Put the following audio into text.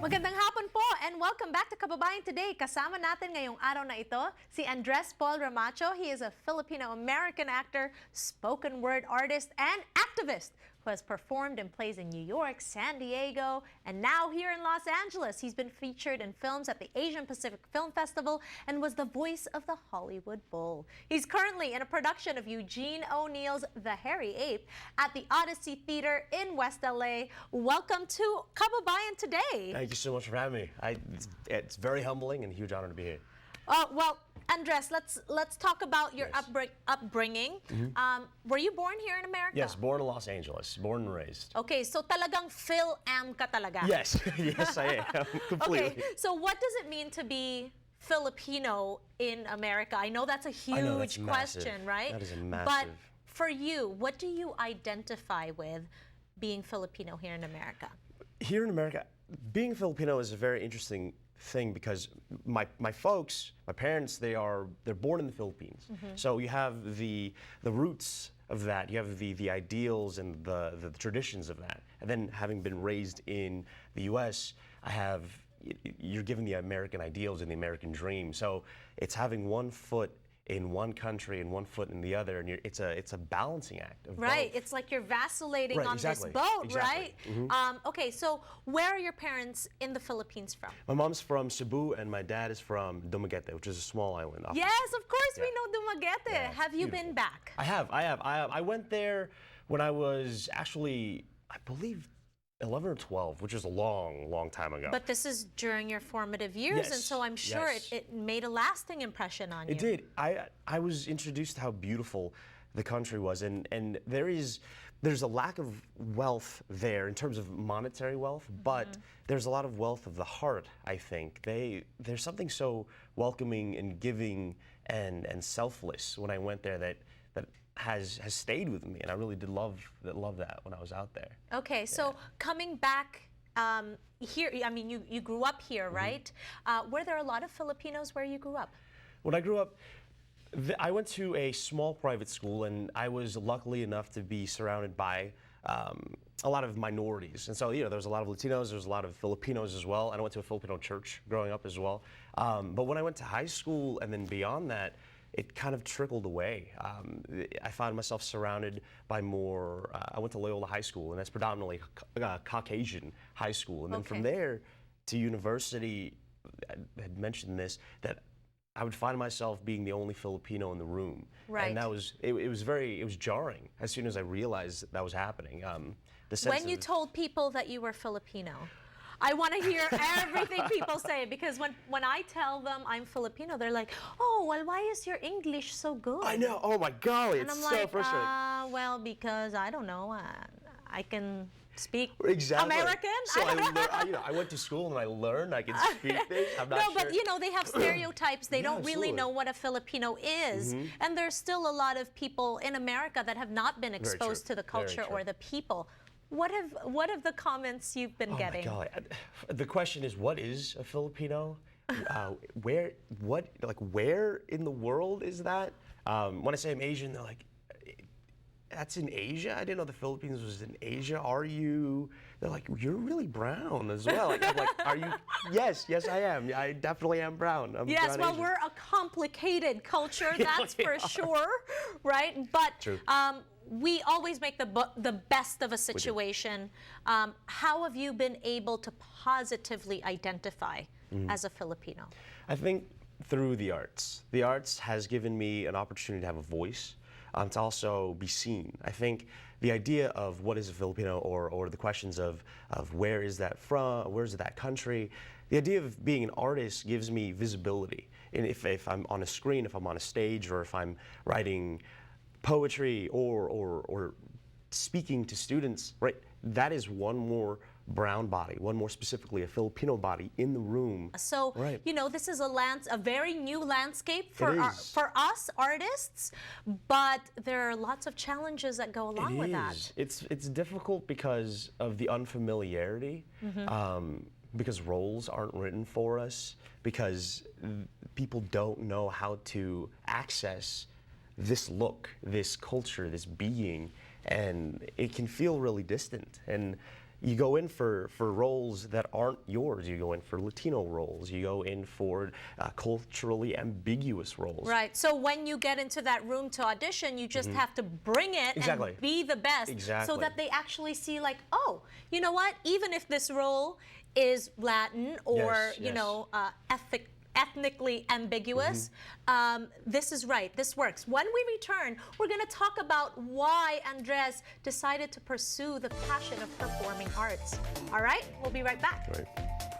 Magandang hapon po and welcome back to Kababayan Today. Kasama natin ngayong araw na ito si Andres Paul Ramacho. He is a Filipino American actor, spoken word artist, and activist who has performed in plays in New York, San Diego, and now here in Los Angeles. He's been featured in films at the Asian Pacific Film Festival and was the voice of the Hollywood Bull. He's currently in a production of Eugene O'Neill's The Hairy Ape at the Odyssey Theater in West LA. Welcome to Kababayan Today. Thank you so much for having me. It's very humbling and a huge honor to be here. Well, Andres, let's talk about your upbringing. Were you born here in America? Yes, born in Los Angeles, born and raised. Okay, so talagang FilAm ka talaga? Yes, yes I am, completely. Okay, so what does it mean to be Filipino in America? I know that's a huge question, right? That is a massive. But for you, what do you identify with being Filipino here in America? Here in America, being Filipino is a very interesting thing because my folks, my parents, they're born in the Philippines. So you have the roots of that, you have the ideals and the traditions of that. And then having been raised in the US, you're given the American ideals and the American dream. So it's having one foot in one country and one foot in the other, and it's a balancing act of right. both. It's like you're vacillating on exactly. this boat, Exactly. right? Okay, so where are your parents in the Philippines from? My mom's from Cebu and my dad is from Dumaguete, which is a small island. Yes, of course we know Dumaguete. Yeah, have you beautiful. been back? I have. I went there when I was actually, I believe, 11 or 12, which is a long time ago. But this is during your formative years, Yes, and so I'm sure yes. it made a lasting impression on you. It did. I was introduced to how beautiful the country was, and there's a lack of wealth there in terms of monetary wealth, but there's a lot of wealth of the heart, I think. There's something so welcoming and giving and selfless when I went there that has stayed with me, and I really did love that when I was out there. Okay, so coming back here, I mean, you grew up here, right? Were there a lot of Filipinos where you grew up? When I grew up, I went to a small private school, and I was lucky enough to be surrounded by a lot of minorities. And so, there was a lot of Latinos, there was a lot of Filipinos as well, and I went to a Filipino church growing up as well. But when I went to high school and then beyond that, it kind of trickled away. I found myself surrounded by more, I went to Loyola High School, and that's predominantly Caucasian high school. And then from there to university, I had mentioned this, that I would find myself being the only Filipino in the room. Right. And that was, it was jarring as soon as I realized that was happening. When you told people that you were Filipino, I want to hear everything people say, because when I tell them I'm Filipino, they're like, oh, well, why is your English so good? I know, oh my golly, and it's I'm so like, frustrating. well, because I don't know, I can speak Exactly. American. So I went to school and I learned I can speak things. I'm not sure. But they have stereotypes. They don't really absolutely. know what a Filipino is. And there's still a lot of people in America that have not been exposed to the culture or the people. What have the comments you've been getting? Oh my God. The question is, what is a Filipino? Where in the world is that? When I say I'm Asian, they're like, that's in Asia? I didn't know the Philippines was in Asia. Are you? They're like, you're really brown as well. I'm like, are you? Yes, I am. I definitely am brown. Yes, brown well, Asian. we're a complicated culture, that's for sure, right? But True. We always make the best of a situation. How have you been able to positively identify as a Filipino? I think through the arts. The arts has given me an opportunity to have a voice, to also be seen. I think the idea of what is a Filipino, or the questions of where is that from, where's that country, the idea of being an artist gives me visibility. And if I'm on a screen, if I'm on a stage, or if I'm writing poetry or speaking to students, right? That is one more brown body, one more specifically a Filipino body in the room. So, right. This is a very new landscape for for us artists, but there are lots of challenges that go along with that. It's difficult because of the unfamiliarity, because roles aren't written for us, because people don't know how to access this look, this culture, this being, and it can feel really distant. And you go in for roles that aren't yours. You go in for Latino roles. You go in for culturally ambiguous roles. Right. So when you get into that room to audition, you just have to bring it Exactly. and be the best, Exactly. so that they actually see like, oh, you know what? Even if this role is Latin or Yes, you yes. know ethnically ambiguous, this is right. This works. When we return, we're going to talk about why Andres decided to pursue the passion of performing arts. All right. We'll be right back. Right.